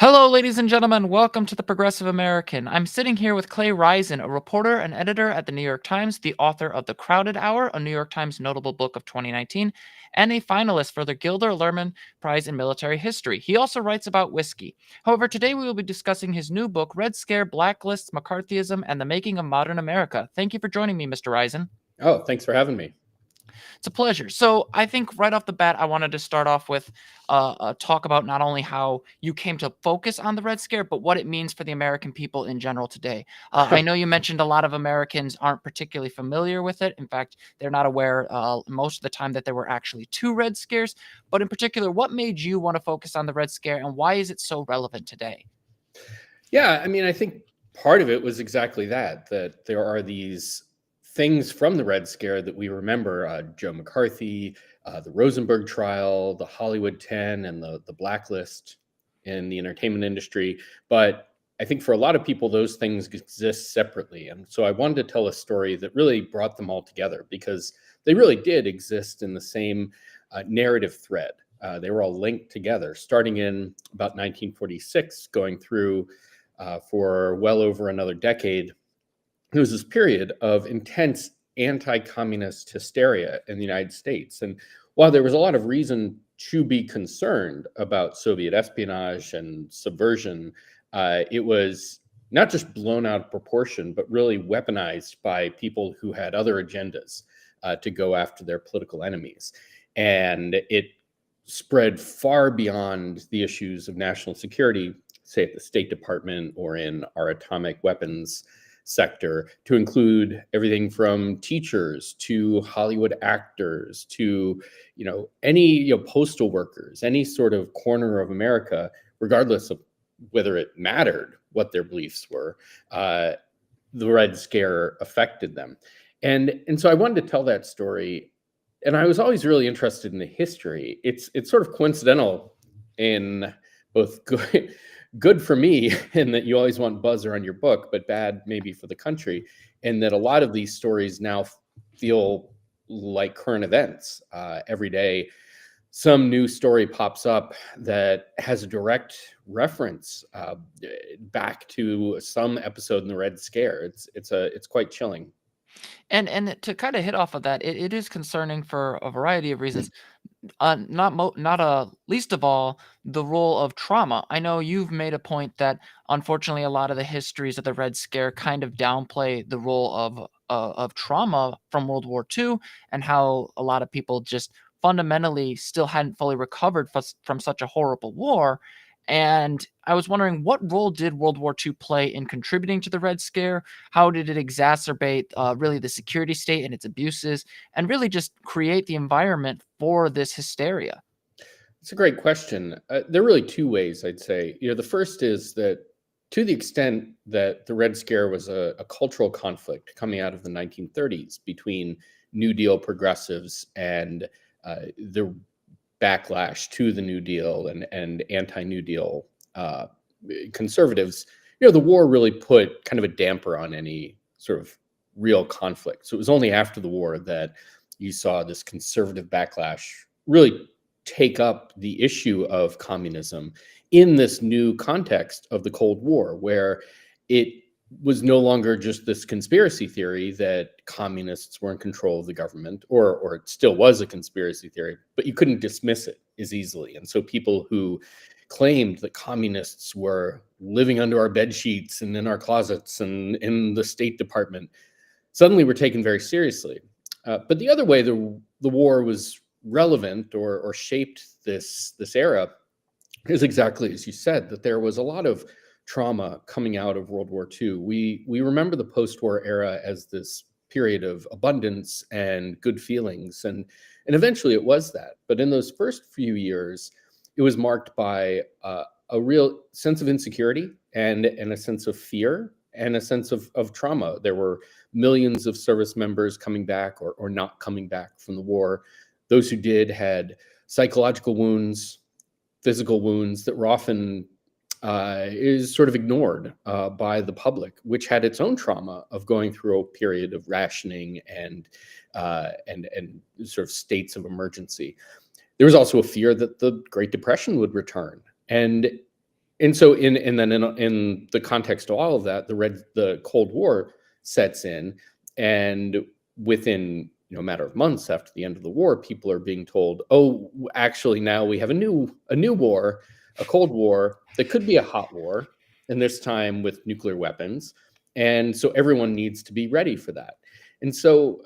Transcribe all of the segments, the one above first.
Hello, ladies and gentlemen. Welcome to the Progressive American. I'm sitting here with Clay Risen, a reporter and editor at the New York Times, the author of The Crowded Hour, a New York Times notable book of 2019, and a finalist for the Gilder Lehrman Prize in Military History. He also writes about whiskey. However, today we will be discussing his new book, Red Scare, Blacklists, McCarthyism, and the Making of Modern America. Thank you for joining me, Mr. Risen. Oh, thanks for having me. It's a pleasure. So I think right off the bat, I wanted to start off with talk about not only how you came to focus on the Red Scare, but what it means for the American people in general today. I know you mentioned a lot of Americans aren't particularly familiar with it. In fact, they're not aware most of the time that there were actually two Red Scares. But in particular, what made you want to focus on the Red Scare, and why is it so relevant today? Yeah, I mean, I think part of it was exactly that there are these things from the Red Scare that we remember, Joe McCarthy, the Rosenberg trial, the Hollywood 10, and the blacklist in the entertainment industry. But I think for a lot of people, those things exist separately. And so I wanted to tell a story that really brought them all together because they really did exist in the same narrative thread. They were all linked together, starting in about 1946, going through for well over another decade. There was this period of intense anti-communist hysteria in the United States. And while there was a lot of reason to be concerned about Soviet espionage and subversion, it was not just blown out of proportion, but really weaponized by people who had other agendas to go after their political enemies. And it spread far beyond the issues of national security, say at the State Department or in our atomic weapons sector, to include everything from teachers to Hollywood actors to any postal workers, any sort of corner of America, regardless of whether it mattered what their beliefs were. The Red Scare affected them, and so I wanted to tell that story. And I was always really interested in the history. It's sort of coincidental in both good for me in that you always want buzz around your book, but bad maybe for the country, and that a lot of these stories now feel like current events. Every day, some new story pops up that has a direct reference back to some episode in the Red Scare. It's quite chilling. And to kind of hit off of that, it is concerning for a variety of reasons. Not least of all, the role of trauma. I know you've made a point that unfortunately a lot of the histories of the Red Scare kind of downplay the role of trauma from World War II, and how a lot of people just fundamentally still hadn't fully recovered from such a horrible war. And I was wondering, what role did World War II play in contributing to the Red Scare? How did it exacerbate really the security state and its abuses, and really just create the environment for this hysteria? It's a great question. There are really two ways, I'd say. The first is that to the extent that the Red Scare was a cultural conflict coming out of the 1930s between New Deal progressives and the backlash to the New Deal and anti-New Deal conservatives, the war really put kind of a damper on any sort of real conflict. So it was only after the war that you saw this conservative backlash really take up the issue of communism in this new context of the Cold War, where it was no longer just this conspiracy theory that communists were in control of the government, or it still was a conspiracy theory, but you couldn't dismiss it as easily. And so people who claimed that communists were living under our bed sheets and in our closets and in the State Department suddenly were taken very seriously. But the other way the war was relevant or shaped this era is exactly as you said, that there was a lot of trauma coming out of World War II. We remember the post-war era as this period of abundance and good feelings, and eventually it was that. But in those first few years, it was marked by a real sense of insecurity and a sense of fear and a sense of trauma. There were millions of service members coming back or not coming back from the war. Those who did had psychological wounds, physical wounds that were often is sort of ignored by the public, which had its own trauma of going through a period of rationing and sort of states of emergency. There was also a fear that the Great Depression would return. And And so in the context of all of that, the Cold War sets in, and within a matter of months after the end of the war, people are being told, "Oh, actually, now we have a new war, a Cold War that could be a hot war, and this time with nuclear weapons." And so everyone needs to be ready for that. And so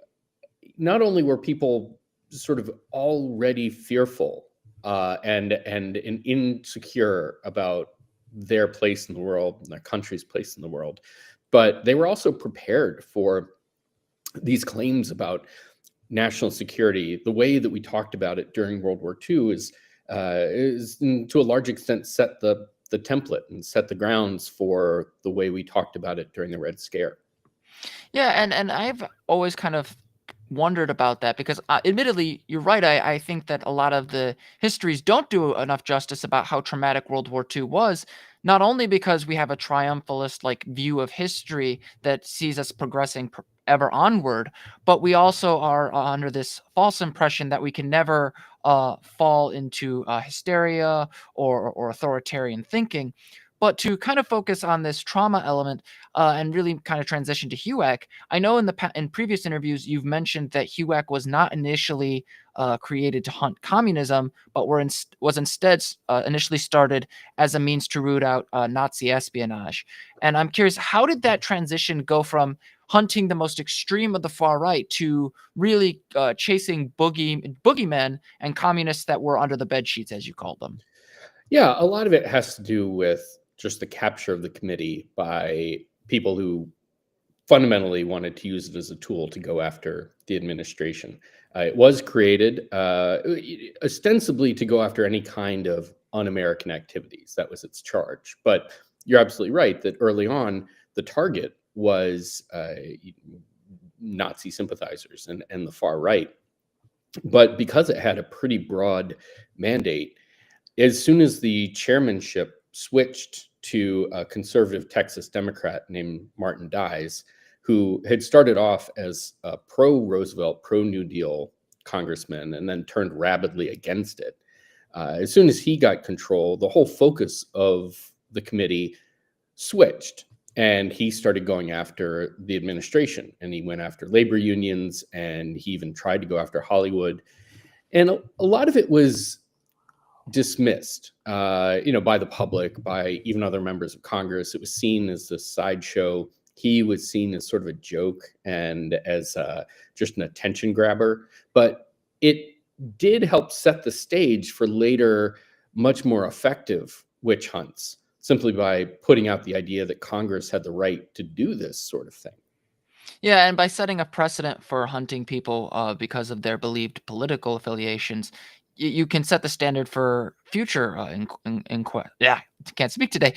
not only were people sort of already fearful and insecure about their place in the world, their country's place in the world, but they were also prepared for these claims about national security. The way that we talked about it during World War II is to a large extent set the template and set the grounds for the way we talked about it during the Red Scare. Yeah, and I've always kind of wondered about that because, admittedly, you're right. I think that a lot of the histories don't do enough justice about how traumatic World War II was. Not only because we have a triumphalist like view of history that sees us progressing ever onward, but we also are under this false impression that we can never fall into hysteria or authoritarian thinking. But to kind of focus on this trauma element and really kind of transition to HUAC, I know in previous interviews you've mentioned that HUAC was not initially created to hunt communism, but was instead initially started as a means to root out Nazi espionage. And I'm curious, how did that transition go from hunting the most extreme of the far right to really chasing boogeymen and communists that were under the bed sheets, as you called them? Yeah, a lot of it has to do with just the capture of the committee by people who fundamentally wanted to use it as a tool to go after the administration. It was created ostensibly to go after any kind of un-American activities. That was its charge. But you're absolutely right that early on, the target was Nazi sympathizers and the far right. But because it had a pretty broad mandate, as soon as the chairmanship switched to a conservative Texas Democrat named Martin Dies, who had started off as a pro-Roosevelt, pro-New Deal congressman and then turned rabidly against it. As soon as he got control, the whole focus of the committee switched, and he started going after the administration, and he went after labor unions, and he even tried to go after Hollywood. And a lot of it was dismissed, by the public, by even other members of Congress. It was seen as this sideshow. He was seen as sort of a joke and as just an attention grabber. But it did help set the stage for later, much more effective witch hunts, simply by putting out the idea that Congress had the right to do this sort of thing. Yeah, and by setting a precedent for hunting people because of their believed political affiliations, you can set the standard for future yeah, can't speak today,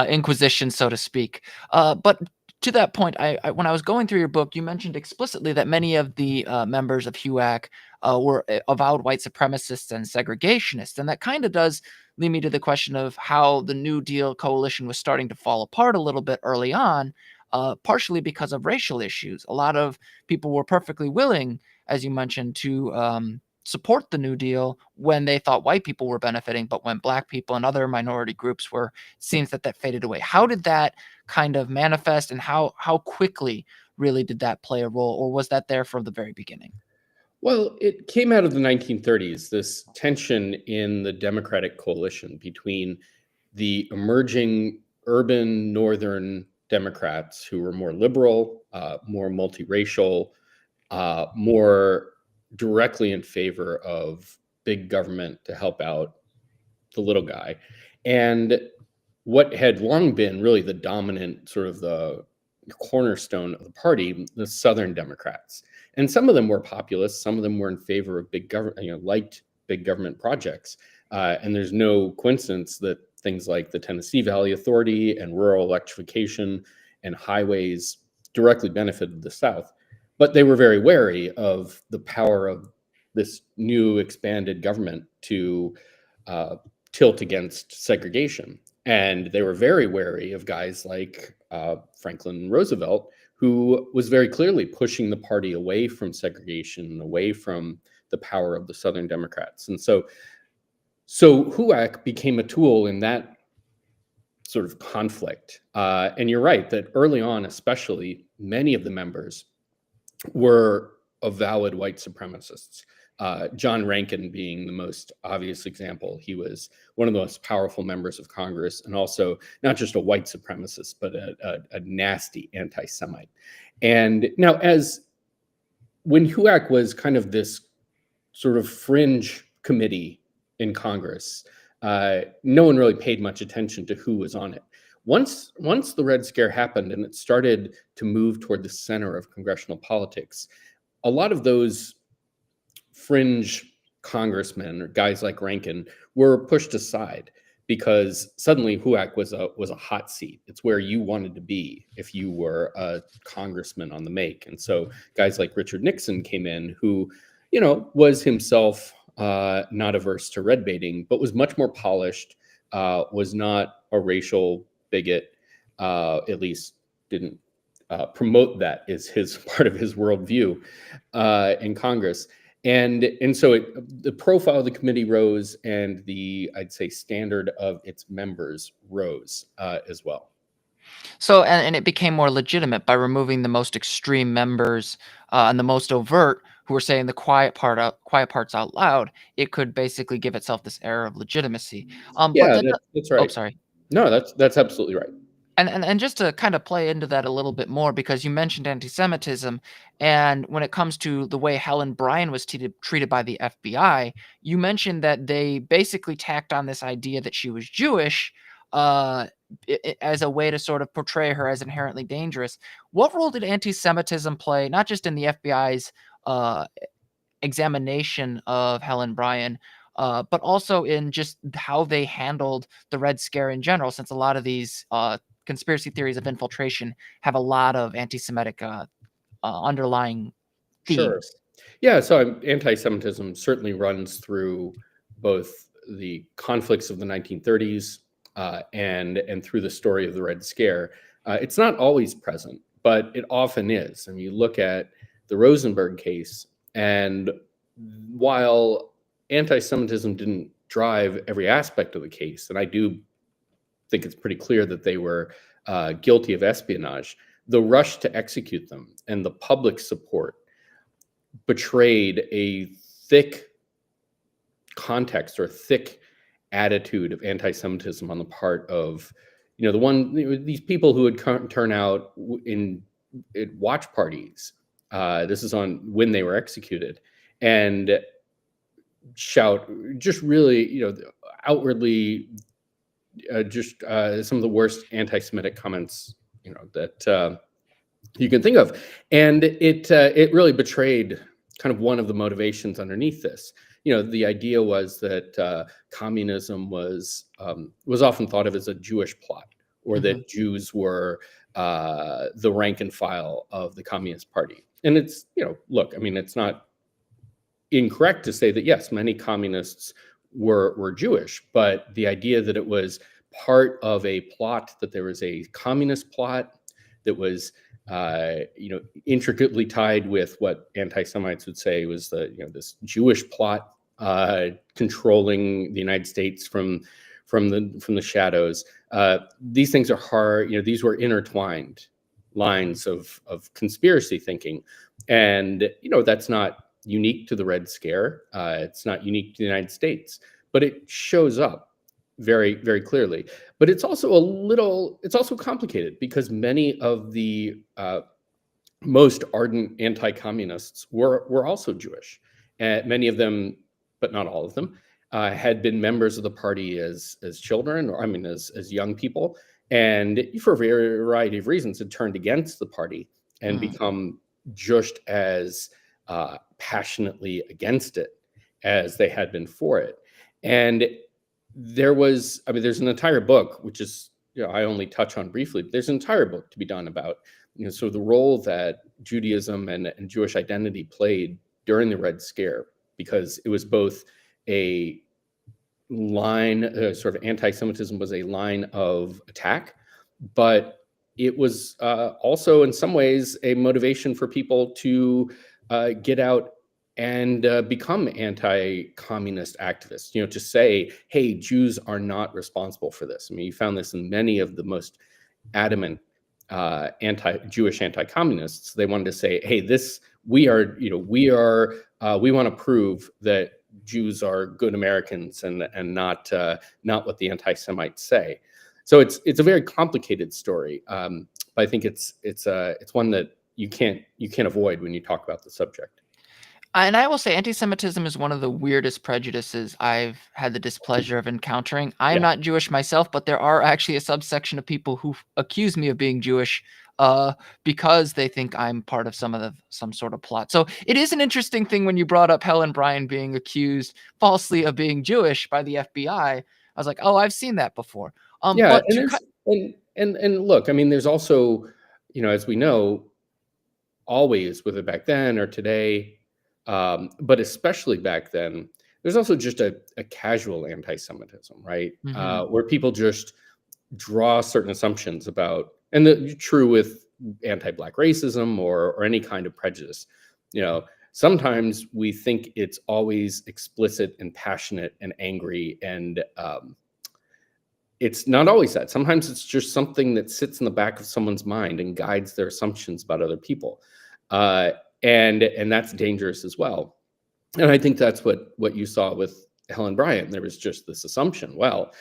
inquisition, so to speak. But to that point, when I was going through your book, you mentioned explicitly that many of the members of HUAC were avowed white supremacists and segregationists, and that kind of does lead me to the question of how the New Deal coalition was starting to fall apart a little bit early on, partially because of racial issues. A lot of people were perfectly willing, as you mentioned, to support the New Deal when they thought white people were benefiting, but when black people and other minority groups were, it seems that faded away. How did that kind of manifest, and how quickly really did that play a role, or was that there from the very beginning? Well, it came out of the 1930s, this tension in the Democratic coalition between the emerging urban Northern Democrats who were more liberal, more multiracial, more directly in favor of big government to help out the little guy, and what had long been really the dominant sort of the cornerstone of the party, the Southern Democrats. And some of them were populist, some of them were in favor of big government, liked big government projects. And there's no coincidence that things like the Tennessee Valley Authority and rural electrification and highways directly benefited the South. But they were very wary of the power of this new expanded government to tilt against segregation. And they were very wary of guys like Franklin Roosevelt, who was very clearly pushing the party away from segregation, away from the power of the Southern Democrats. And so HUAC became a tool in that sort of conflict. And you're right that early on, especially, many of the members were avowed white supremacists. John Rankin being the most obvious example. He was one of the most powerful members of Congress, and also not just a white supremacist, but a nasty anti-Semite. And now, as when HUAC was kind of this sort of fringe committee in Congress, no one really paid much attention to who was on it. Once the Red Scare happened and it started to move toward the center of congressional politics, a lot of those fringe congressmen or guys like Rankin were pushed aside because suddenly HUAC was a hot seat. It's where you wanted to be if you were a congressman on the make. And so guys like Richard Nixon came in, who, was himself not averse to red baiting, but was much more polished, was not a racial bigot, at least didn't promote that as his part of his worldview in Congress. And so the profile of the committee rose, and I'd say, standard of its members rose as well. So, and it became more legitimate by removing the most extreme members and the most overt, who were saying the quiet parts out loud. It could basically give itself this air of legitimacy. But Yeah, that, that's oh, right. sorry. No, that's absolutely right. And just to kind of play into that a little bit more, because you mentioned anti-Semitism, and when it comes to the way Helen Bryan was treated by the FBI, you mentioned that they basically tacked on this idea that she was Jewish as a way to sort of portray her as inherently dangerous. What role did anti-Semitism play, not just in the FBI's uh, examination of Helen Bryan, but also in just how they handled the Red Scare in general, since a lot of these conspiracy theories of infiltration have a lot of anti-Semitic underlying Sure. themes. Yeah, so anti-Semitism certainly runs through both the conflicts of the 1930s and through the story of the Red Scare. It's not always present, but it often is. And you look at the Rosenberg case, and while anti-Semitism didn't drive every aspect of the case, and I do think it's pretty clear that they were guilty of espionage, the rush to execute them and the public support betrayed a thick context or thick attitude of anti-Semitism on the part of, these people who would turn out in watch parties. This is on when they were executed, and shout just really, outwardly, just some of the worst anti-Semitic comments, that you can think of, and it really betrayed kind of one of the motivations underneath this. The idea was that communism was often thought of as a Jewish plot, or that Jews were the rank and file of the Communist Party. And it's, look, I mean, it's not incorrect to say that, yes, many communists were Jewish, but the idea that it was part of a plot, that there was a communist plot that was intricately tied with what anti-Semites would say was this Jewish plot controlling the United States from the shadows. These things are hard. These were intertwined lines of conspiracy thinking, and that's not unique to the Red Scare. It's not unique to the United States, but it shows up very, very clearly. But it's also complicated, because many of the most ardent anti-communists were also Jewish. Many of them, but not all of them, had been members of the party as children, or as young people, and for a variety of reasons had turned against the party and become just as passionately against it as they had been for it. And there's an entire book, which is, I only touch on briefly, but there's an entire book to be done about, sort of the role that Judaism and Jewish identity played during the Red Scare, because it was both a line, sort of anti-Semitism was a line of attack, but it was also in some ways a motivation for people to get out and become anti-communist activists, to say, hey, Jews are not responsible for this. I mean, you found this in many of the most adamant anti-Jewish anti-communists. They wanted to say, hey, we want to prove that Jews are good Americans and not what the anti-Semites say. So it's a very complicated story, but I think it's one that you can't avoid when you talk about the subject. And I will say anti-Semitism is one of the weirdest prejudices I've had the displeasure of encountering. I'm Yeah. not Jewish myself, but there are actually a subsection of people who accuse me of being Jewish because they think I'm part of some sort of plot. So it is an interesting thing when you brought up Helen Bryan being accused falsely of being Jewish by the FBI. I was like, oh, I've seen that before. Yeah, But and to there's cut, and look, I mean, there's also, as we know, always, whether back then or today, but especially back then, there's also just a casual anti-Semitism, right? Mhm. Where people just draw certain assumptions about, and the true with anti-Black racism or any kind of prejudice. Sometimes we think it's always explicit and passionate and angry, and it's not always that. Sometimes it's just something that sits in the back of someone's mind and guides their assumptions about other people, uh, and that's dangerous as well. And I think that's what you saw with Helen Bryant. There was just this assumption. Well,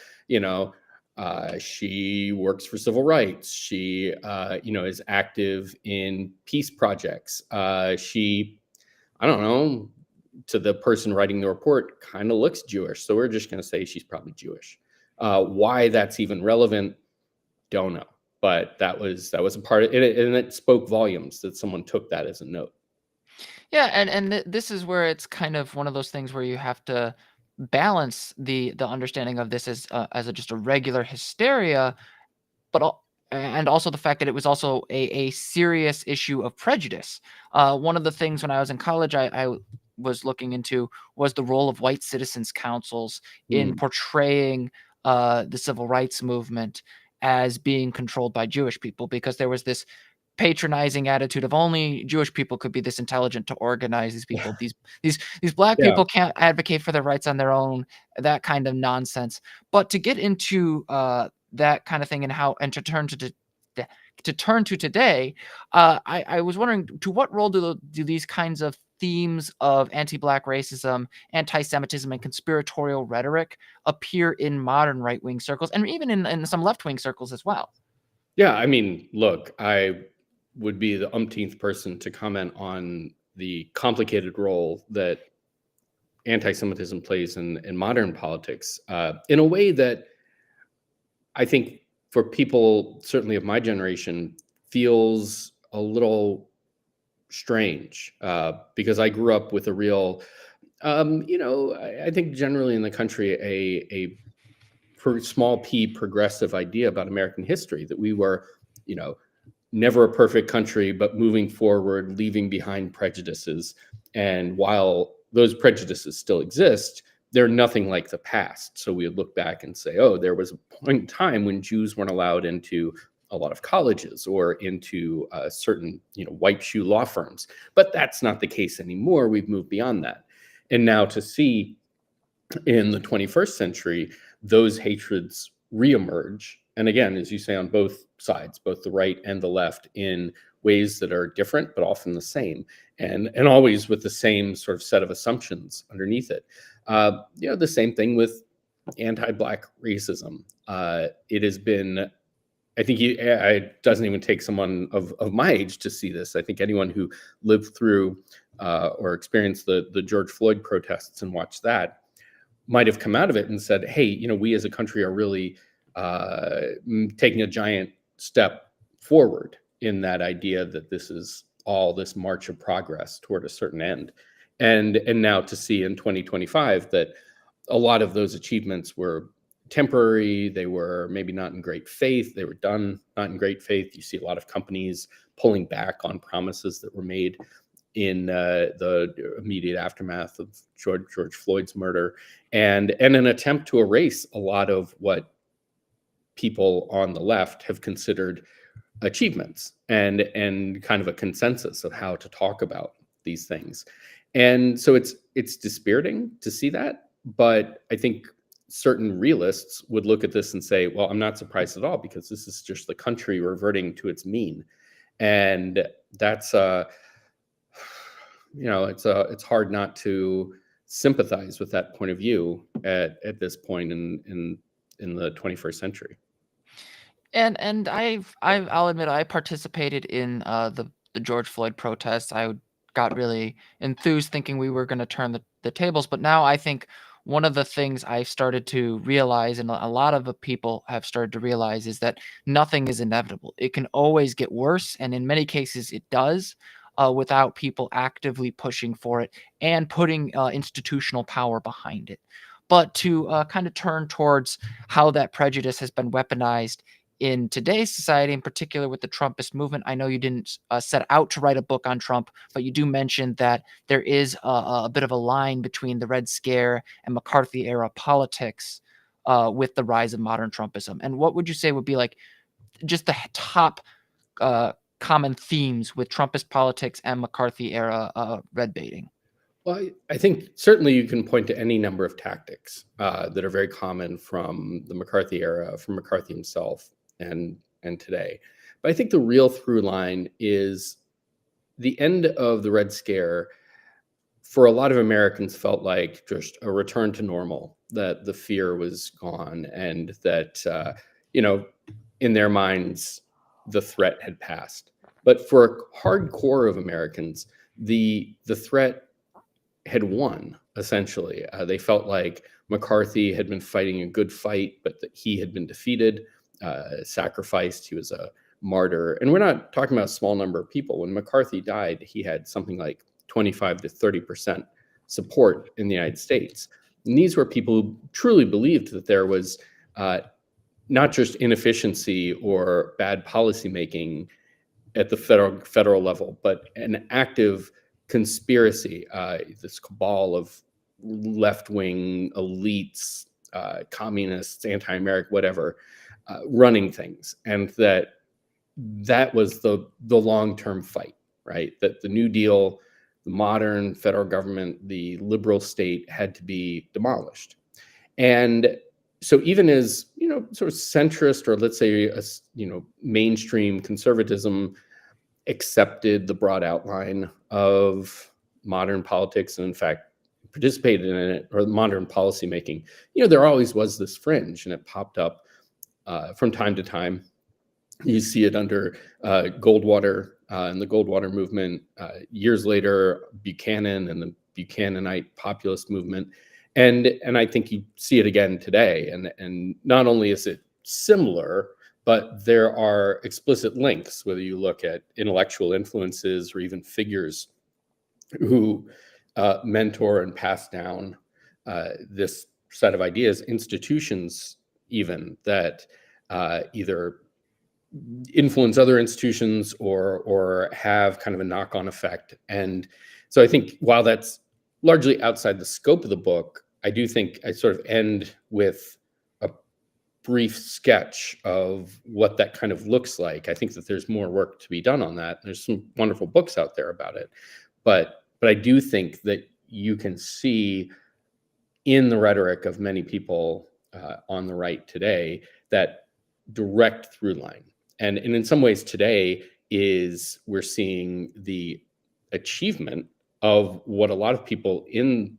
she works for civil rights. She, is active in peace projects. She, I don't know, to the person writing the report, kind of looks Jewish. So we're just going to say she's probably Jewish. Why that's even relevant, don't know. But that was a part of it, and it spoke volumes that someone took that as a note. Yeah, and this is where it's kind of one of those things where you have to balance the understanding of this as just a regular hysteria, but and also the fact that it was also a serious issue of prejudice. One of the things when I was in college, I was looking into was the role of white citizens councils in Mm, portraying the civil rights movement as being controlled by Jewish people, because there was this patronizing attitude of only Jewish people could be this intelligent to organize these people. These black yeah. people can't advocate for their rights on their own, that kind of nonsense. But to get into that kind of thing and to turn to today, I was wondering, to what role do these kinds of themes of anti-black racism, anti-Semitism, and conspiratorial rhetoric appear in modern right-wing circles and even in some left-wing circles as well? Yeah, I mean, look, I would be the umpteenth person to comment on the complicated role that anti-Semitism plays in modern politics, in a way that I think for people, certainly of my generation, feels a little strange, because I grew up with a real, I think generally in the country, small p progressive idea about American history, that we were, you know, never a perfect country, but moving forward, leaving behind prejudices. And while those prejudices still exist, they're nothing like the past. So we would look back and say, oh, there was a point in time when Jews weren't allowed into a lot of colleges or into certain, white shoe law firms. But that's not the case anymore. We've moved beyond that. And now to see in the 21st century, those hatreds reemerge. And again, as you say, on both sides, both the right and the left, in ways that are different, but often the same, and always with the same sort of set of assumptions underneath it. The same thing with anti-Black racism. It has been, I think it doesn't even take someone of my age to see this. I think anyone who lived through or experienced the George Floyd protests and watched that might have come out of it and said, hey, we as a country are really taking a giant step forward in that idea that this is all this march of progress toward a certain end. And now to see in 2025 that a lot of those achievements were temporary, they were maybe not in great faith, they were done not in great faith. You see a lot of companies pulling back on promises that were made in the immediate aftermath of George Floyd's murder, and an attempt to erase a lot of what people on the left have considered achievements and kind of a consensus of how to talk about these things. And so it's dispiriting to see that, but I think certain realists would look at this and say, well, I'm not surprised at all because this is just the country reverting to its mean. And that's it's hard not to sympathize with that point of view at this point in the 21st century. And I'll admit I participated in the George Floyd protests. Got really enthused thinking we were going to turn the tables, but now I think one of the things I've started to realize, and a lot of the people have started to realize, is that nothing is inevitable. It can always get worse, and in many cases it does, without people actively pushing for it and putting institutional power behind it. But to kind of turn towards how that prejudice has been weaponized in today's society, in particular with the Trumpist movement. I know you didn't set out to write a book on Trump, but you do mention that there is a bit of a line between the Red Scare and McCarthy era politics with the rise of modern Trumpism. And what would you say would be like just the top uh, common themes with Trumpist politics and McCarthy era red baiting? Well, I think certainly you can point to any number of tactics that are very common from the McCarthy era, from McCarthy himself, and today. But I think the real through line is the end of the Red Scare. For a lot of Americans, felt like just a return to normal. That the fear was gone, and that in their minds, the threat had passed. But for a hardcore of Americans, the threat had won, essentially. They felt like McCarthy had been fighting a good fight, but that he had been defeated, sacrificed. He was a martyr. And we're not talking about a small number of people. When McCarthy died, he had something like 25 to 30% support in the United States. And these were people who truly believed that there was not just inefficiency or bad policymaking at the federal level, but an active conspiracy, this cabal of left-wing elites, communists, anti-American, whatever, running things, and that was the long-term fight, right? That the New Deal, the modern federal government, the liberal state had to be demolished. And so even as, sort of centrist, or let's say, mainstream conservatism accepted the broad outline of modern politics and in fact participated in it, or modern policymaking, there always was this fringe, and it popped up from time to time. You see it under Goldwater and the Goldwater movement. Years later, Buchanan and the Buchananite populist movement. And I think you see it again today. And not only is it similar, but there are explicit links, whether you look at intellectual influences or even figures who mentor and pass down this set of ideas, institutions even that either influence other institutions or have kind of a knock-on effect. And so I think while that's largely outside the scope of the book, I do think I sort of end with a brief sketch of what that kind of looks like. I think that there's more work to be done on that. There's some wonderful books out there about it. But I do think that you can see in the rhetoric of many people on the right today that direct through line. And in some ways today is we're seeing the achievement of what a lot of people in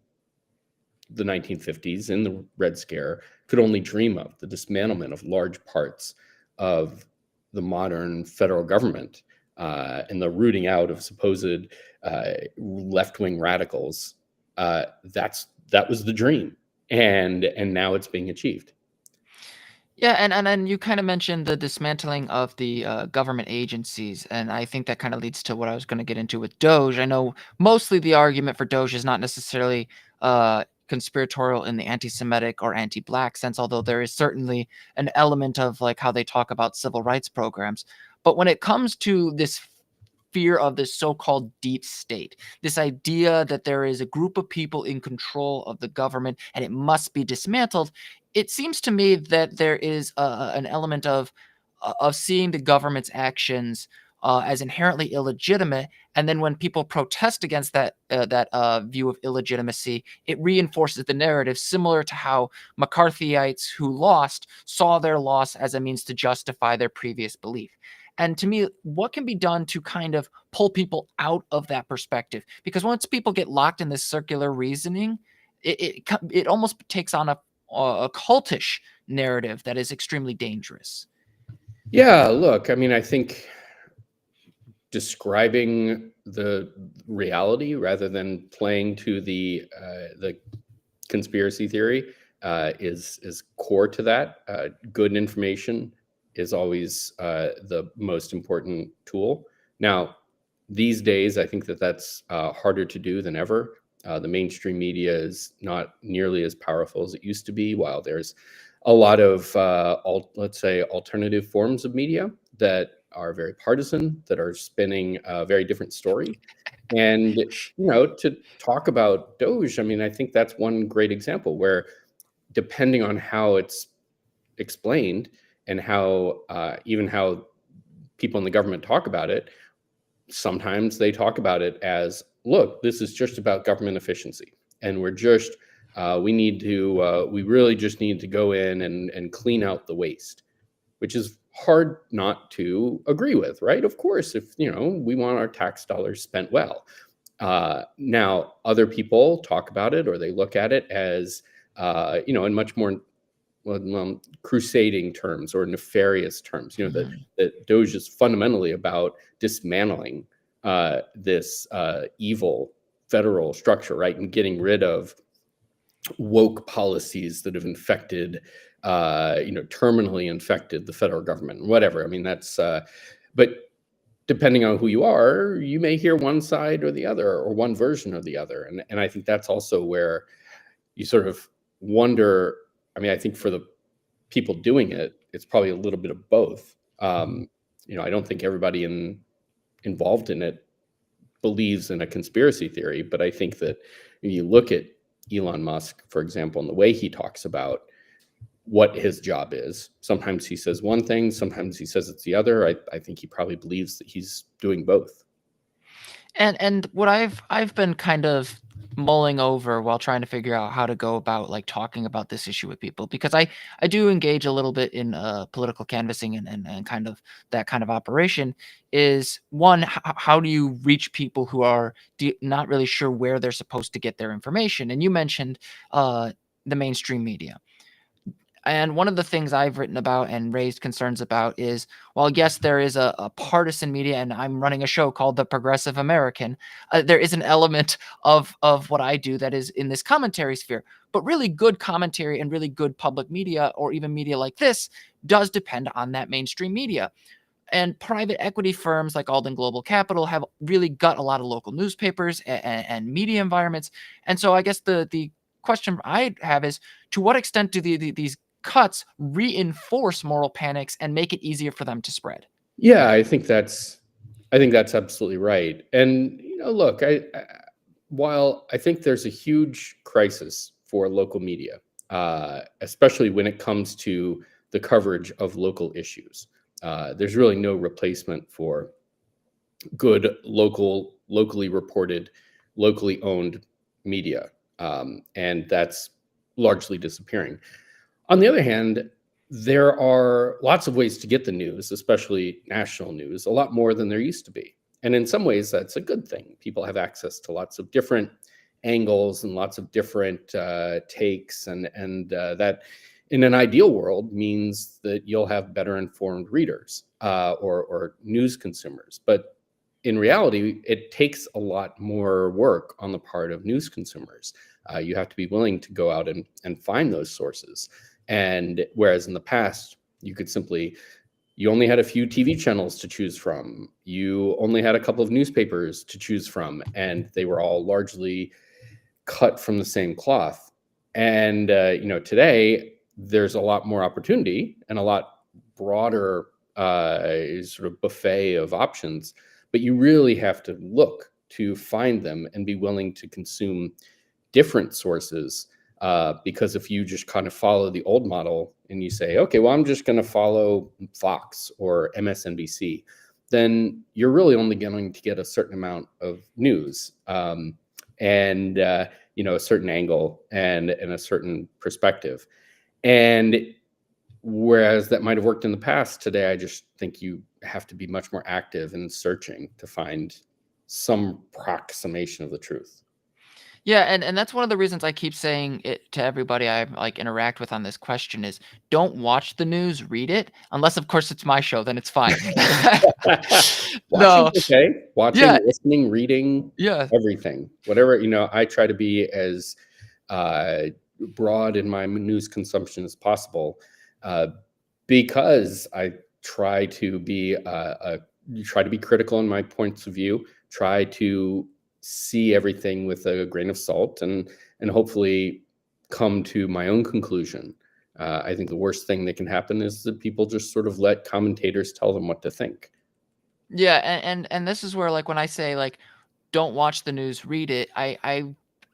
the 1950s, in the Red Scare, could only dream of, the dismantlement of large parts of the modern federal government and the rooting out of supposed left-wing radicals. That was the dream, and now it's being achieved. Yeah, and then you kind of mentioned the dismantling of the government agencies, and I think that kind of leads to what I was going to get into with Doge. I know mostly the argument for Doge is not necessarily conspiratorial in the anti-Semitic or anti-Black sense, although there is certainly an element of like how they talk about civil rights programs. But when it comes to this fear of this so-called deep state, this idea that there is a group of people in control of the government and it must be dismantled, it seems to me that there is an element of seeing the government's actions as inherently illegitimate, and then when people protest against that view of illegitimacy, it reinforces the narrative, similar to how McCarthyites who lost saw their loss as a means to justify their previous belief. And to me, what can be done to kind of pull people out of that perspective? Because once people get locked in this circular reasoning, it almost takes on a cultish narrative that is extremely dangerous. Yeah, look, I mean, I think describing the reality rather than playing to the conspiracy theory is core to that. Good information is always the most important tool. Now, these days, I think that that's harder to do than ever. The mainstream media is not nearly as powerful as it used to be, while there's a lot of, let's say, alternative forms of media that are very partisan, that are spinning a very different story. And, to talk about Doge, I mean, I think that's one great example where, depending on how it's explained and how even how people in the government talk about it, sometimes they talk about it as, look, this is just about government efficiency. And we really just need to go in and clean out the waste, which is hard not to agree with, right? Of course, if, we want our tax dollars spent well. Now, other people talk about it, or they look at it as, in much more crusading terms or nefarious terms. That Doge is fundamentally about dismantling this evil federal structure, right, and getting rid of woke policies that have terminally infected the federal government, whatever. I mean, but depending on who you are, you may hear one side or the other, or one version or the other. And I think that's also where you sort of wonder. I mean, I think for the people doing it, it's probably a little bit of both. I don't think everybody involved in it believes in a conspiracy theory, but I think that when you look at Elon Musk, for example, and the way he talks about what his job is, sometimes he says one thing, sometimes he says it's the other. I think he probably believes that he's doing both. And what I've been kind of mulling over while trying to figure out how to go about like talking about this issue with people, because I do engage a little bit in political canvassing and kind of that kind of operation, is one, how do you reach people who are not really sure where they're supposed to get their information? And you mentioned the mainstream media. And one of the things I've written about and raised concerns about is, while yes, there is a partisan media, and I'm running a show called The Progressive American, there is an element of what I do that is in this commentary sphere. But really good commentary and really good public media, or even media like this, does depend on that mainstream media. And private equity firms like Alden Global Capital have really got a lot of local newspapers and media environments. And so I guess the question I have is, to what extent do these cuts reinforce moral panics and make it easier for them to spread? Yeah, I think that's absolutely right. And look, while I think there's a huge crisis for local media, especially when it comes to the coverage of local issues, there's really no replacement for good locally reported, locally owned media, and that's largely disappearing. On the other hand, there are lots of ways to get the news, especially national news, a lot more than there used to be. And in some ways, that's a good thing. People have access to lots of different angles and lots of different takes, and that, in an ideal world, means that you'll have better informed readers or news consumers. But in reality, it takes a lot more work on the part of news consumers. You have to be willing to go out and find those sources. And whereas in the past, you only had a few TV channels to choose from, you only had a couple of newspapers to choose from, and they were all largely cut from the same cloth. And today there's a lot more opportunity and a lot broader sort of buffet of options, but you really have to look to find them and be willing to consume different sources. Because if you just kind of follow the old model and you say, okay, well, I'm just going to follow Fox or MSNBC, then you're really only going to get a certain amount of news, and a certain angle and a certain perspective. And whereas that might have worked in the past, today I just think you have to be much more active in searching to find some approximation of the truth. Yeah, and that's one of the reasons I keep saying it to everybody I, like, interact with on this question is, "Don't watch the news, read it." Unless, of course, it's my show, then it's fine. Watching's No. okay. Yeah, Watching, listening, reading, yeah. everything. Whatever, I try to be as uh, broad in my news consumption as possible, uh, because I try to be try to be critical in my points of view, try to see everything with a grain of salt, and hopefully come to my own conclusion. I think the worst thing that can happen is that people just sort of let commentators tell them what to think. Yeah, and this is where, like, when I say, like, "Don't watch the news, read it," I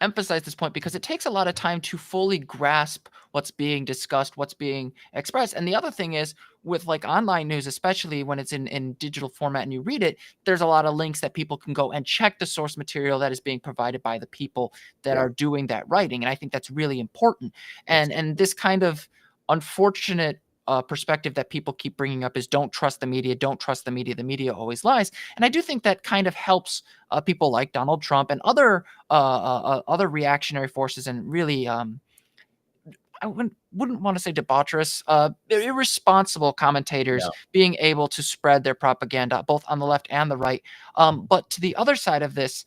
emphasize this point because it takes a lot of time to fully grasp what's being discussed, what's being expressed, and the other thing is, with, like, online news, especially when it's in digital format and you read it, there's a lot of links that people can go and check the source material that is being provided by the people that Yeah, are doing that writing, and I think that's really important, and absolutely. this kind of unfortunate, perspective that people keep bringing up is, "Don't trust the media, don't trust the media always lies," and I do think that kind of helps people like Donald Trump and other reactionary forces and really I wouldn't want to say debaucherous, irresponsible commentators Yeah, being able to spread their propaganda both on the left and the right. But to the other side of this,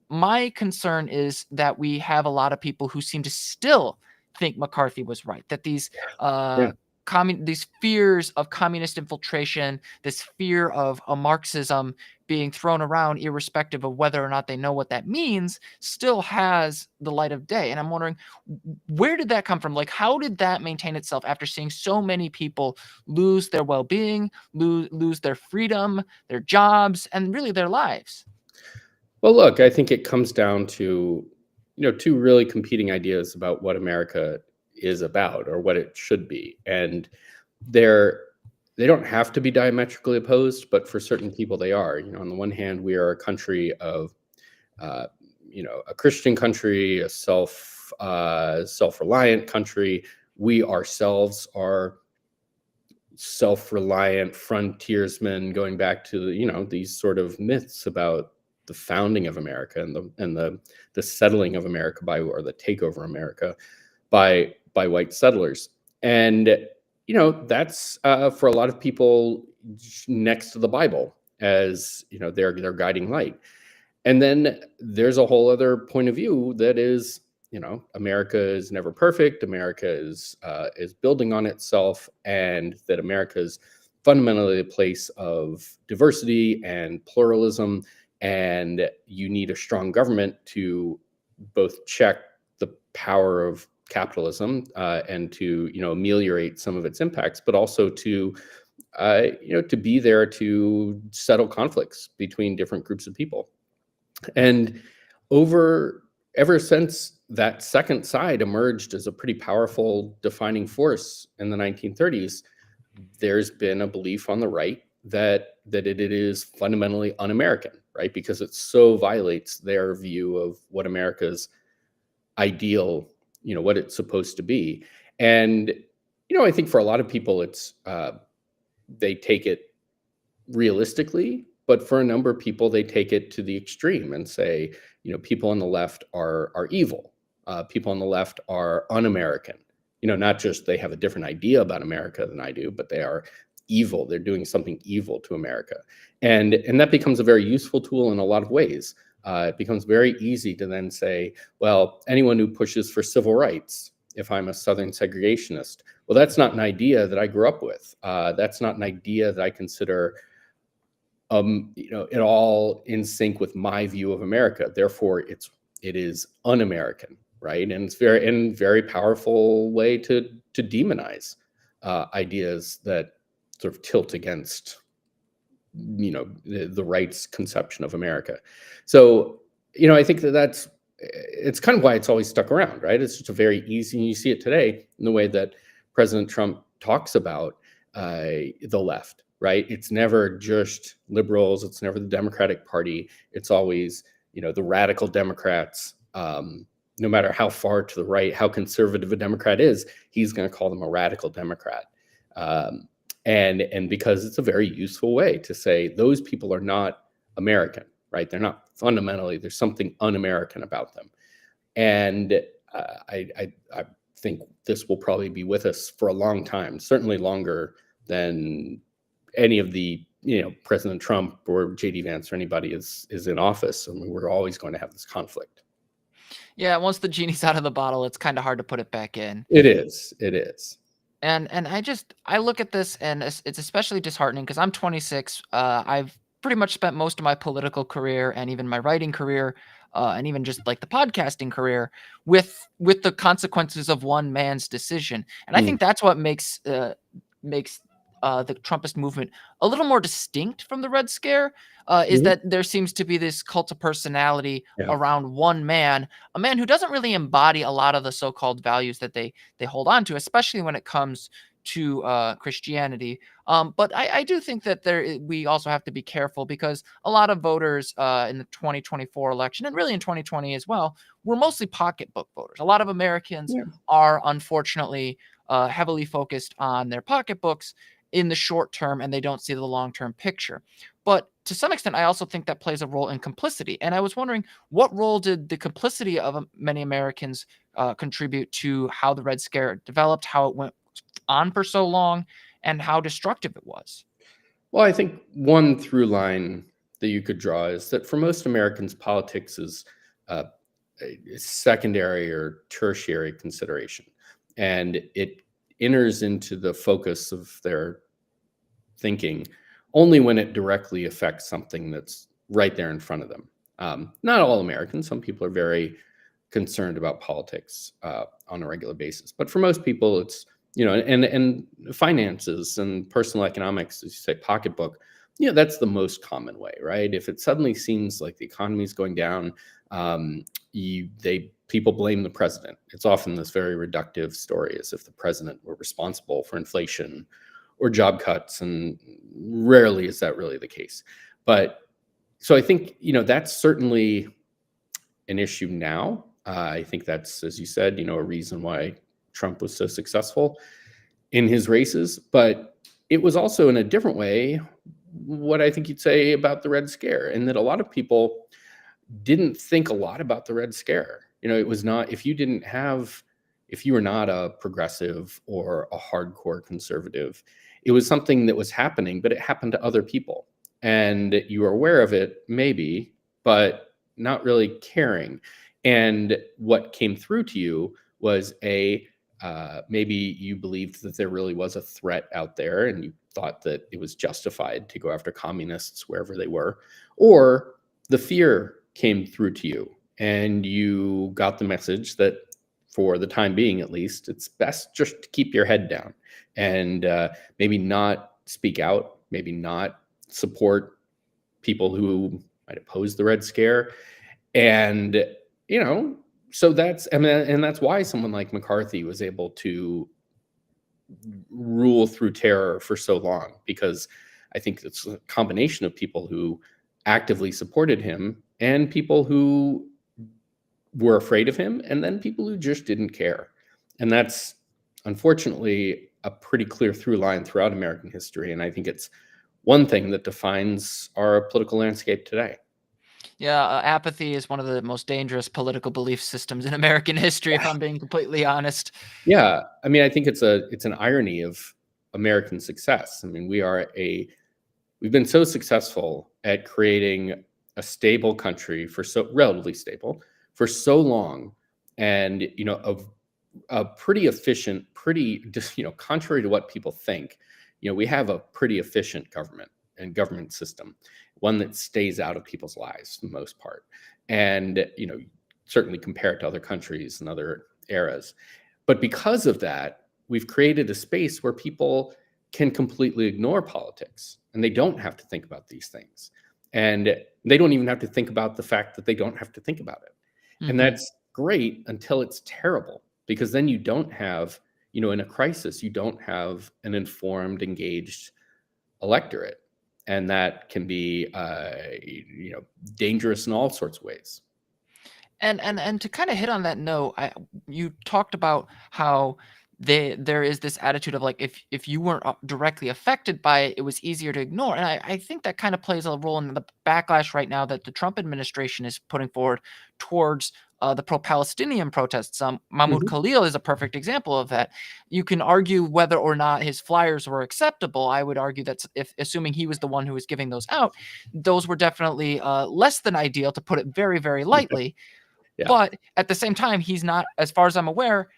my concern is that we have a lot of people who seem to still think McCarthy was right. That yeah. uh, these fears of communist infiltration, this fear of a Marxism being thrown around, irrespective of whether or not they know what that means, still has the light of day. And I'm wondering, where did that come from? Like, how did that maintain itself after seeing so many people lose their well-being, lose their freedom, their jobs, and really their lives? Well, look, I think it comes down to, two really competing ideas about what America is about or what it should be. And they're they don't have to be diametrically opposed, but for certain people they are. On the one hand, we are a country of uh, a Christian country, a self-reliant country. We ourselves are self-reliant frontiersmen, going back to these sort of myths about the founding of America and the settling of America by, or the takeover of America by white settlers. And that's for a lot of people next to the Bible as their guiding light. And then there's a whole other point of view that is, America is never perfect. America is building on itself, and that America is fundamentally a place of diversity and pluralism, and you need a strong government to both check the power of capitalism, and to ameliorate some of its impacts, but also to to be there to settle conflicts between different groups of people. And over ever since that second side emerged as a pretty powerful defining force in the 1930s, there's been a belief on the right that it is fundamentally un-American, right? Because it so violates their view of what America's ideal, what it's supposed to be. And I think for a lot of people, it's they take it realistically, but for a number of people, they take it to the extreme and say, people on the left are evil. People on the left are un-American. Not just they have a different idea about America than I do, but they are evil. They're doing something evil to America, and that becomes a very useful tool in a lot of ways. It becomes very easy to then say, well, anyone who pushes for civil rights, if I'm a Southern segregationist, well, that's not an idea that I grew up with. That's not an idea that I consider it all in sync with my view of America. Therefore, it is un-American, right? And it's very powerful way to demonize ideas that sort of tilt against the right's conception of America. So I think it's kind of why it's always stuck around, right? It's just a very easy, and you see it today in the way that President Trump talks about the left, right? It's never just liberals. It's never the Democratic Party. It's always, the radical Democrats. No matter how far to the right, how conservative a Democrat is, he's going to call them a radical Democrat. And because it's a very useful way to say those people are not American, right? They're not fundamentally, there's something un-American about them. And I think this will probably be with us for a long time, certainly longer than any of the, President Trump or JD Vance or anybody is in office. I mean, we're always going to have this conflict. Yeah, once the genie's out of the bottle, it's kind of hard to put it back in. It is. It is. And I look at this and it's especially disheartening because I'm 26. I've pretty much spent most of my political career and even my writing career, and even just like the podcasting career with the consequences of one man's decision. And I Mm. think that's what makes the Trumpist movement a little more distinct from the Red Scare. Is Mhm. that there seems to be this cult of personality Yeah. around one man, a man who doesn't really embody a lot of the so-called values that they hold on to, especially when it comes to Christianity. But I do think that we also have to be careful because a lot of voters in the 2024 election and really in 2020 as well were mostly pocketbook voters. A lot of Americans Yeah. are unfortunately heavily focused on their pocketbooks in the short term and they don't see the long-term picture. But to some extent, I also think that plays a role in complicity. And I was wondering, what role did the complicity of many Americans contribute to how the Red Scare developed, how it went on for so long, and how destructive it was? Well, I think one through line that you could draw is that for most Americans, politics is uh, a secondary or tertiary consideration, and it enters into the focus of their thinking only when it directly affects something that's right there in front of them. Not all Americans. Some people are very concerned about politics on a regular basis, but for most people, it's and finances and personal economics, as you say, pocketbook. That's the most common way, right? If it suddenly seems like the economy is going down, people blame the president. It's often this very reductive story, as if the president were responsible for inflation or job cuts, and rarely is that really the case. But so I think that's certainly an issue now. I think that's, as you said, a reason why Trump was so successful in his races. But it was also in a different way what I think you'd say about the Red Scare, and that a lot of people didn't think a lot about the Red Scare. It was not, if you were not a progressive or a hardcore conservative, it was something that was happening, but it happened to other people. And you were aware of it, maybe, but not really caring. And what came through to you was maybe you believed that there really was a threat out there and you thought that it was justified to go after communists wherever they were, or the fear came through to you and you got the message that for the time being, at least, it's best just to keep your head down and maybe not speak out, maybe not support people who might oppose the Red Scare. And, so and that's why someone like McCarthy was able to rule through terror for so long, because I think it's a combination of people who actively supported him and people who were afraid of him, and then people who just didn't care. And that's unfortunately a pretty clear through line throughout American history. And I think it's one thing that defines our political landscape today. Yeah, apathy is one of the most dangerous political belief systems in American history, if I'm being completely honest. Yeah, I mean, I think it's an irony of American success. I mean, we've been so successful at creating a stable country relatively stable for so long, and a pretty efficient, contrary to what people think, we have a pretty efficient government and government system, one that stays out of people's lives for the most part, and certainly compared to other countries and other eras. But because of that, we've created a space where people can completely ignore politics and they don't have to think about these things. And they don't even have to think about the fact that they don't have to think about it. And Mhm. that's great until it's terrible, because then you don't have In a crisis, you don't have an informed, engaged electorate, and that can be, dangerous in all sorts of ways. And to kind of hit on that note, you talked about how there is this attitude of like if you weren't directly affected by it, it was easier to ignore. And I think that kind of plays a role in the backlash right now that the Trump administration is putting forward towards the pro-Palestinian protests. Mahmoud Mhm. Khalil is a perfect example of that. You can argue whether or not his flyers were acceptable. I would argue that if assuming he was the one who was giving those out, those were definitely less than ideal, to put it very, very lightly. Yeah. But at the same time, he's not, as far as I'm aware,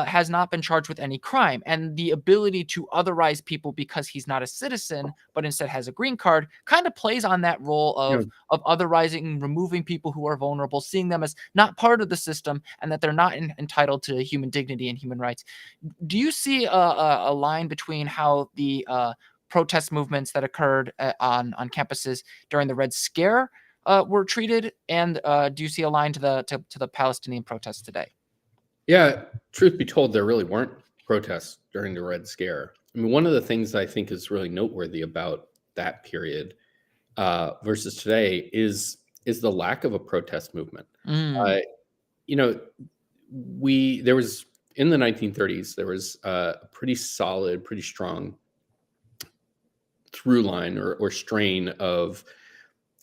has not been charged with any crime. And the ability to otherize people because he's not a citizen, but instead has a green card, kind of plays on that role You of know, otherizing, removing people who are vulnerable, seeing them as not part of the system, and that they're not entitled to human dignity and human rights. Do you see a line between how the protest movements that occurred on campuses during the Red Scare were treated, and do you see a line to the Palestinian protests today? yeah, truth be told, there really weren't protests during the Red Scare. I mean, one of the things I think is really noteworthy about that period, versus today is the lack of a protest movement. Mm, Uh, you know, we there was in the 1930s there was a pretty solid, pretty strong through line or strain of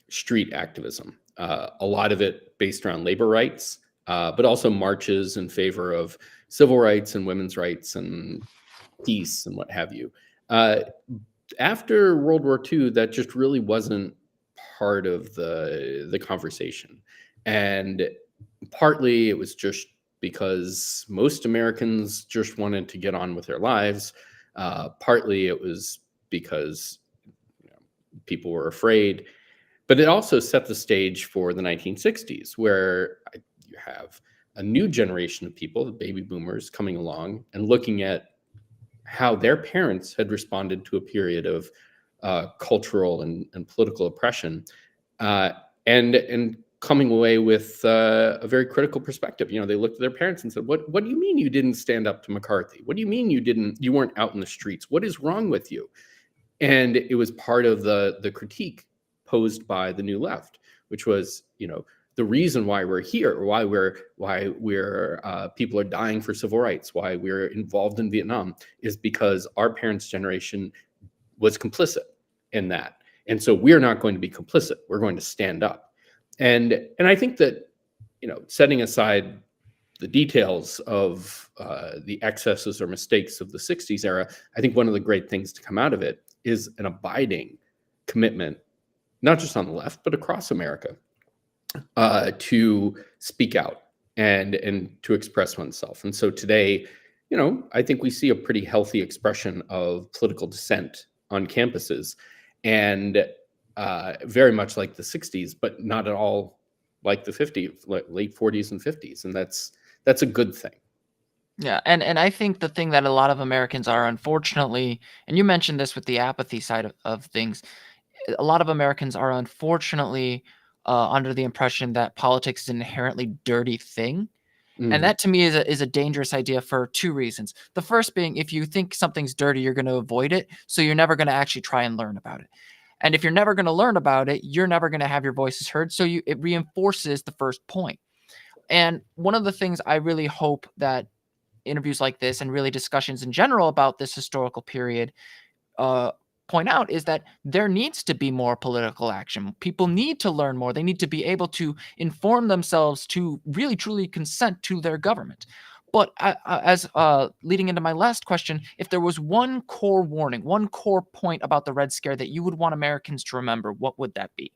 street activism. A lot of it based around labor rights, but also marches in favor of civil rights and women's rights and peace and what have you. Uh, After World War II, that just really wasn't part of the conversation, and partly it was just because most Americans just wanted to get on with their lives. Partly it was because you know, people were afraid, but it also set the stage for the 1960s, where you have a new generation of people, the baby boomers, coming along and looking at how their parents had responded to a period of cultural and political oppression, uh, and coming away with a very critical perspective. They looked at their parents and said, "What do you mean you didn't stand up to McCarthy? What do you mean you weren't out in the streets? What is wrong with you?" And it was part of the critique posed by the new left, which was, the reason why we're here, why we're people are dying for civil rights, why we're involved in Vietnam, is because our parents' generation was complicit in that, and so we're not going to be complicit. We're going to stand up, and I think that setting aside the details of the excesses or mistakes of the 60s era, I think one of the great things to come out of it is an abiding commitment, not just on the left, but across America, to speak out and to express oneself. And so today, I think we see a pretty healthy expression of political dissent on campuses, and very much like the 60s, but not at all like the 50s, like late 40s and 50s. And that's a good thing. yeah, and I think the thing that a lot of Americans are, unfortunately, and you mentioned this with the apathy side of things, a lot of Americans are unfortunately under the impression that politics is an inherently dirty thing. And Mhm. that to me is a dangerous idea for two reasons. The first being, if you think something's dirty, you're going to avoid it. So you're never going to actually try and learn about it. And if you're never going to learn about it, you're never going to have your voices heard. So it reinforces the first point. And one of the things I really hope that interviews like this and really discussions in general about this historical period uh, point out is that there needs to be more political action. People need to learn more. They need to be able to inform themselves to really truly consent to their government. But as leading into my last question, if there was one core warning, one core point about the Red Scare that you would want Americans to remember, what would that be?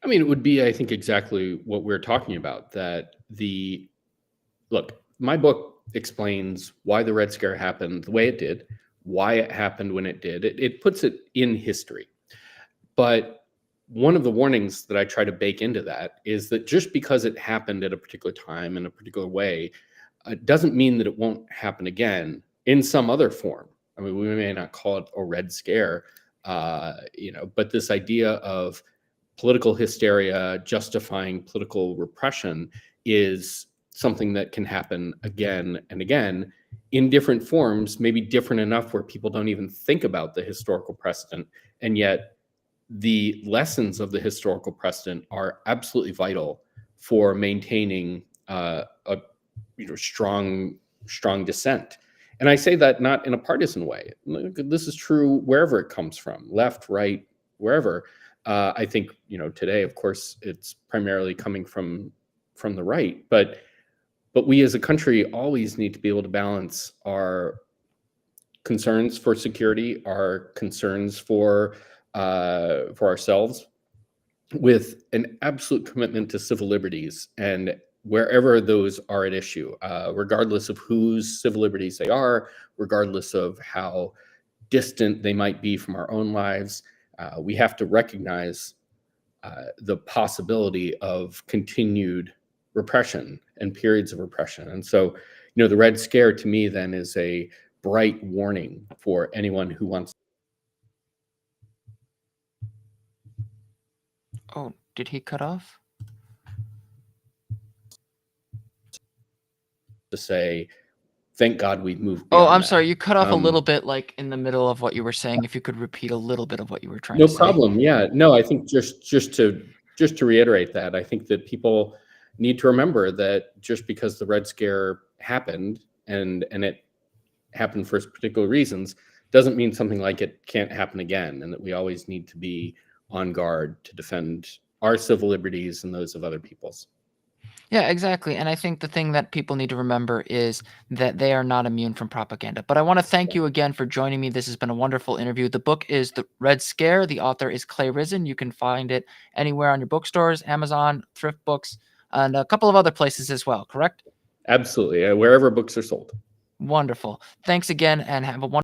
I mean, it would be, I think, exactly what we're talking about. That look, my book explains why the Red Scare happened the way it did, why it happened when it did. It puts it in history. But one of the warnings that I try to bake into that is that just because it happened at a particular time in a particular way, doesn't mean that it won't happen again in some other form. I mean, we may not call it a Red Scare, but this idea of political hysteria justifying political repression is something that can happen again and again in different forms, maybe different enough where people don't even think about the historical precedent. And yet the lessons of the historical precedent are absolutely vital for maintaining a strong dissent. And I say that not in a partisan way. This is true wherever it comes from, left, right, wherever. I think today, of course, it's primarily coming from the right, but we as a country always need to be able to balance our concerns for security, our concerns for ourselves, with an absolute commitment to civil liberties, and wherever those are at issue, regardless of whose civil liberties they are, regardless of how distant they might be from our own lives, we have to recognize the possibility of continued repression and periods of repression. And so, the Red Scare to me then is a bright warning for anyone who wants Oh, did he cut off? to say, thank God we've moved Oh, beyond I'm that. sorry. You cut off a little bit, like in the middle of what you were saying. If you could repeat a little bit of what you were trying No to say. problem. Yeah. No, I think just to reiterate that, I think that people need to remember that just because the Red Scare happened and it happened for particular reasons doesn't mean something like it can't happen again, and that we always need to be on guard to defend our civil liberties and those of other people's. Yeah, exactly. And I think the thing that people need to remember is that they are not immune from propaganda. But I want to thank you again for joining me. This has been a wonderful interview. The book is The Red Scare. The author is Clay Risen. You can find it anywhere on your bookstores, Amazon, thrift books, and a couple of other places as well, correct? Absolutely. Wherever books are sold. Wonderful. Thanks again and have a wonderful